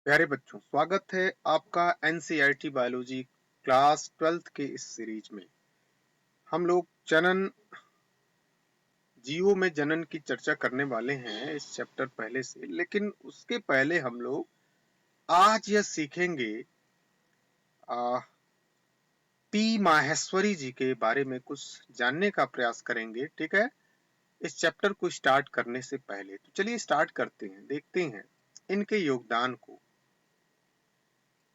प्यारे बच्चों, स्वागत है आपका एनसीईआरटी बायोलॉजी क्लास 12th के इस सीरीज में। हम लोग जनन जीवों में जनन की चर्चा करने वाले हैं इस चैप्टर पहले से, लेकिन उसके पहले हम लोग आज यह सीखेंगे पी माहेश्वरी जी के बारे में कुछ जानने का प्रयास करेंगे। ठीक है, इस चैप्टर को स्टार्ट करने से पहले तो चलिए स्टार्ट करते हैं, देखते हैं इनके योगदान को।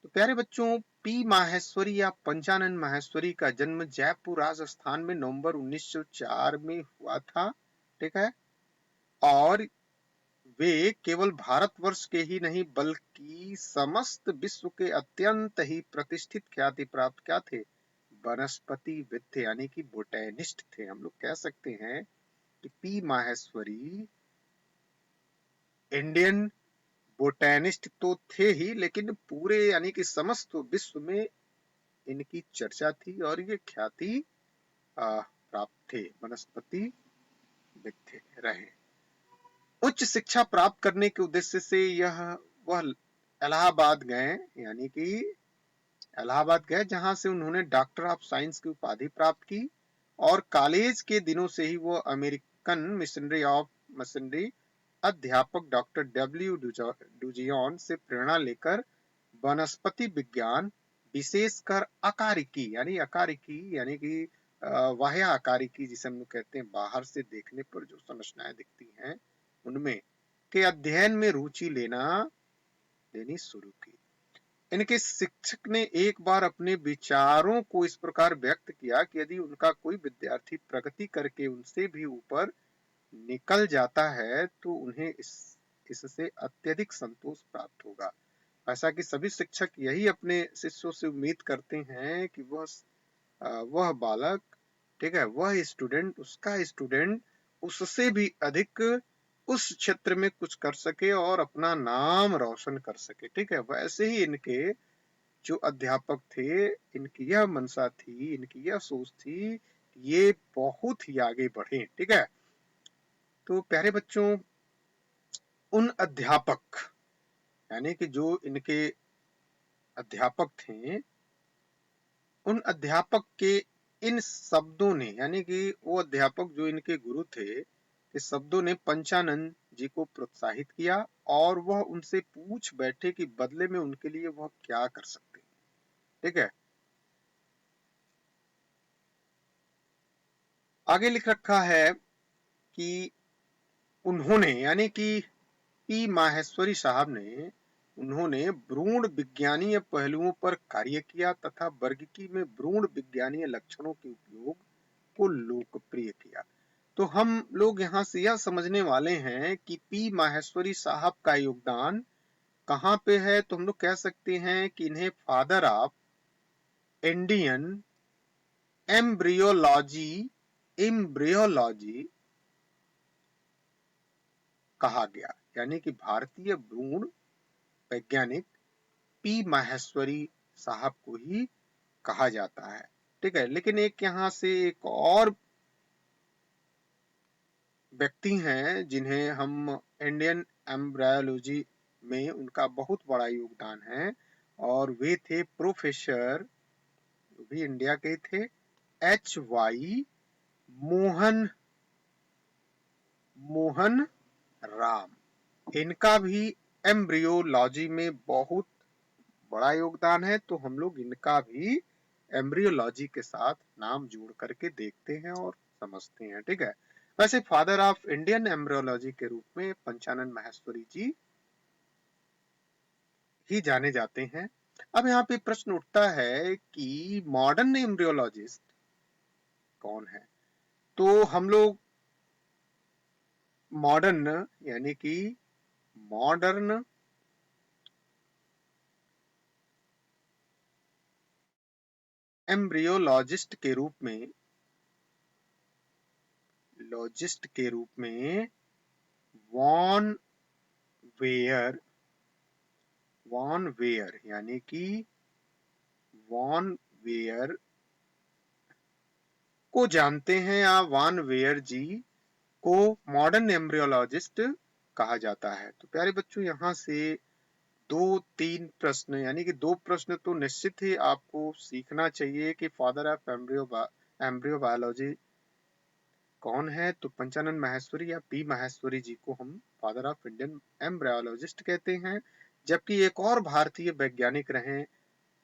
तो प्यारे बच्चों, पी माहेश्वरी या पंचानन माहेश्वरी का जन्म जयपुर राजस्थान में नवंबर 1904 में हुआ था। ठीक है, और वे केवल भारतवर्ष के ही नहीं बल्कि समस्त विश्व के अत्यंत ही प्रतिष्ठित ख्याति प्राप्त क्या थे, वनस्पतिविद थे, यानी कि बोटेनिस्ट थे। हम लोग कह सकते हैं कि पी माहेश्वरी इंडियन बोटेनिस्ट तो थे ही, लेकिन पूरे यानी कि समस्त विश्व में इनकी चर्चा थी और ये ख्याति प्राप्त थे, वनस्पति विद रहे। उच्च शिक्षा प्राप्त करने के उद्देश्य से वह इलाहाबाद गए, यानी कि इलाहाबाद गए, जहां से उन्होंने डॉक्टर ऑफ साइंस की उपाधि प्राप्त की और कॉलेज के दिनों से ही वो अमेरिकन मिशनरी अध्यापक डॉक्टर डब्ल्यू डुजियन से प्रेरणा लेकर वनस्पति विज्ञान, विशेषकर अकारिकी यानी कि बाह्य अकारिकी जिसे हम लोग कहते हैं, बाहर से देखने पर जो संरचनाएं दिखती हैं उनमें के अध्ययन में रुचि लेनी शुरू की। इनके शिक्षक ने एक बार अपने विचारों को इस प्रकार व्यक्त किया कि यदि उनका कोई विद्यार्थी प्रगति करके उनसे भी ऊपर निकल जाता है तो उन्हें इससे अत्यधिक संतोष प्राप्त होगा। ऐसा कि सभी शिक्षक यही अपने शिष्यों से उम्मीद करते हैं कि वह बालक, ठीक है, वह स्टूडेंट, उसका स्टूडेंट उससे भी अधिक उस क्षेत्र में कुछ कर सके और अपना नाम रोशन कर सके। ठीक है, वैसे ही इनके जो अध्यापक थे, इनकी यह मंशा थी, इनकी यह सोच थी, ये बहुत ही आगे बढ़े। ठीक है, तो प्यारे बच्चों, उन अध्यापक यानी कि जो इनके अध्यापक थे, उन अध्यापक के इन शब्दों ने, यानी कि वो अध्यापक जो इनके गुरु थे, के शब्दों ने पंचानन जी को प्रोत्साहित किया और वह उनसे पूछ बैठे कि बदले में उनके लिए वह क्या कर सकते। ठीक है, आगे लिख रखा है कि उन्होंने, यानी कि पी माहेश्वरी साहब ने, उन्होंने भ्रूण विज्ञानीय पहलुओं पर कार्य किया तथा वर्गीकी में भ्रूण विज्ञानीय लक्षणों के उपयोग को लोकप्रिय किया। तो हम लोग यहाँ से यह समझने वाले हैं कि पी माहेश्वरी साहब का योगदान कहाँ पे है, तो हम लोग कह सकते हैं कि इन्हें फादर ऑफ इंडियन एम्ब्रियोलॉजी कहा गया, यानी कि भारतीय भ्रूण वैज्ञानिक पी माहेश्वरी साहब को ही कहा जाता है। ठीक है, लेकिन एक यहाँ से एक और व्यक्ति हैं जिन्हें हम इंडियन एम्ब्रायोलॉजी में उनका बहुत बड़ा योगदान है, और वे थे प्रोफेसर, भी इंडिया के थे, H.Y. मोहन मोहन राम। इनका भी एम्ब्रियोलॉजी में बहुत बड़ा योगदान है, तो हम लोग इनका भी एम्ब्रियोलॉजी के साथ नाम जोड़ करके देखते हैं और समझते हैं। ठीक है, वैसे फादर ऑफ इंडियन एम्ब्रियोलॉजी के रूप में पंचानन माहेश्वरी जी ही जाने जाते हैं। अब यहाँ पे प्रश्न उठता है कि मॉडर्न एम्ब्रियोलॉजिस्ट कौन है। तो हम लोग मॉडर्न यानी कि मॉडर्न एम्ब्रियोलॉजिस्ट के रूप में वॉन वेयर यानी कि वॉन वेयर को जानते हैं, या वॉन वेयर जी को मॉडर्न एम्ब्रियोलॉजिस्ट कहा जाता है। तो प्यारे बच्चों, यहाँ से 2-3 प्रश्न यानी कि 2 प्रश्न तो निश्चित ही आपको सीखना चाहिए कि फादर ऑफ एम्ब्रियो बायोलॉजी कौन है। तो पंचानन माहेश्वरी या पी माहेश्वरी जी को हम फादर ऑफ इंडियन एम्ब्रियोलॉजिस्ट कहते हैं। जबकि एक और भारतीय वैज्ञानिक रहे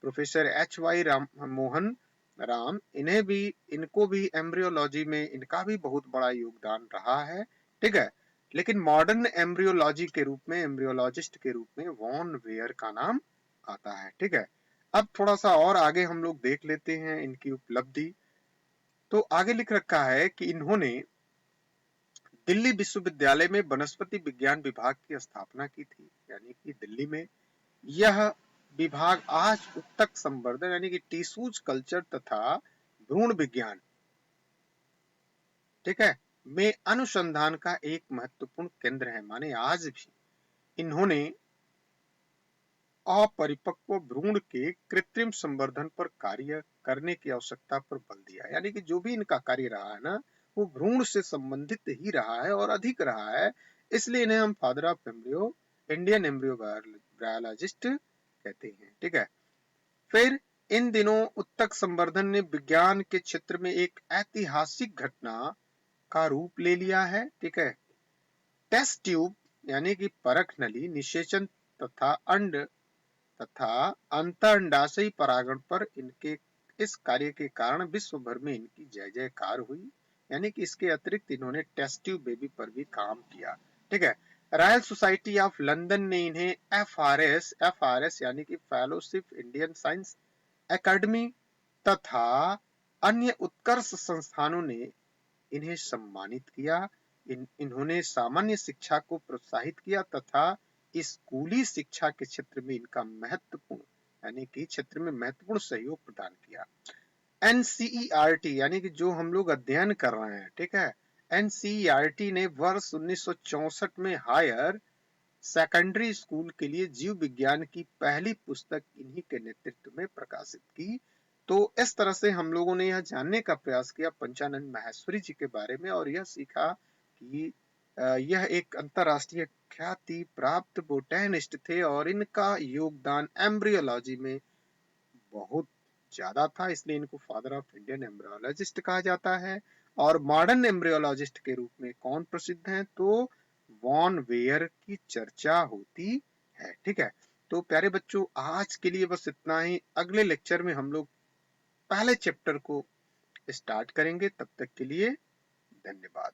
प्रोफेसर एच.वाई. मोहन राम, इनको भी एम्ब्रियोलॉजी में इनका भी बहुत बड़ा योगदान रहा है। ठीक है, लेकिन मॉडर्न एम्ब्रियोलॉजी के रूप में, एम्ब्रियोलॉजिस्ट के रूप में वॉन वेयर का नाम आता है। ठीक है, अब थोड़ा सा और आगे हम लोग देख लेते हैं इनकी उपलब्धि। तो आगे लिख रखा है कि इन्होंने दिल्ली विश्वविद्यालय में वनस्पति विज्ञान विभाग की स्थापना की थी। यानी कि दिल्ली में यह विभाग आज उत्तक संवर्धन यानी कि टिश्यूज कल्चर तथा भ्रूण विज्ञान, ठीक है, में अनुसंधान का एक महत्वपूर्ण केंद्र है। माने आज भी इन्होंने अपरिपक्व भ्रूण के कृत्रिम संवर्धन पर कार्य करने की आवश्यकता पर बल दिया। यानी कि जो भी इनका कार्य रहा है ना, वो भ्रूण से संबंधित ही रहा है और अधिक रहा है। इसलिए इन्हें हम father of embryo, Indian embryo biologist कहते हैं। ठीक है, फिर इन दिनों उत्तक संवर्धन ने विज्ञान के क्षेत्र में एक ऐतिहासिक घटना का रूप ले लिया है। ठीक है, टेस्ट ट्यूब यानी कि परख नली निषेचन तथा अंड तथा अंतःअंडाशयी परागण पर इनके इस कार्य के कारण विश्व भर में इनकी जय जयकार हुई। यानी कि इसके अतिरिक्त इन्होंने टेस्ट ट्यूब बेबी पर भी काम किया। ठीक है, रॉयल सोसाइटी ऑफ लंदन ने इन्हें एफआरएस यानी कि फेलोशिप इंडियन साइंस एकेडमी तथा अन्य उत्कर्ष संस्थानों ने इन्हें सम्मानित किया। इन्होंने सामान्य शिक्षा को प्रोत्साहित किया तथा स्कूली शिक्षा के क्षेत्र में इनका महत्वपूर्ण यानी कि क्षेत्र में महत्वपूर्ण सहयोग प्रदान किया। एनसीईआरटी यानी कि जो हम लोग अध्ययन कर रहे हैं, ठीक है, एनसीईआरटी ने वर्ष 1964 में हायर सेकेंडरी स्कूल के लिए जीव विज्ञान की पहली पुस्तक इन्हीं के नेतृत्व में प्रकाशित की। तो इस तरह से हम लोगों ने यह जानने का प्रयास किया पंचानन माहेश्वरी जी के बारे में और यह सीखा कि यह एक अंतरराष्ट्रीय ख्याति प्राप्त बोटैनिस्ट थे और इनका योगदान एम्ब्रियोलॉजी में बहुत ज्यादा था। इसलिए इनको फादर ऑफ इंडियन एम्ब्रियोलॉजिस्ट कहा जाता है। और मॉडर्न एम्ब्रियोलॉजिस्ट के रूप में कौन प्रसिद्ध हैं? तो वॉन वेयर की चर्चा होती है। ठीक है, तो प्यारे बच्चों आज के लिए बस इतना ही। अगले लेक्चर में हम लोग पहले चैप्टर को स्टार्ट करेंगे। तब तक के लिए धन्यवाद।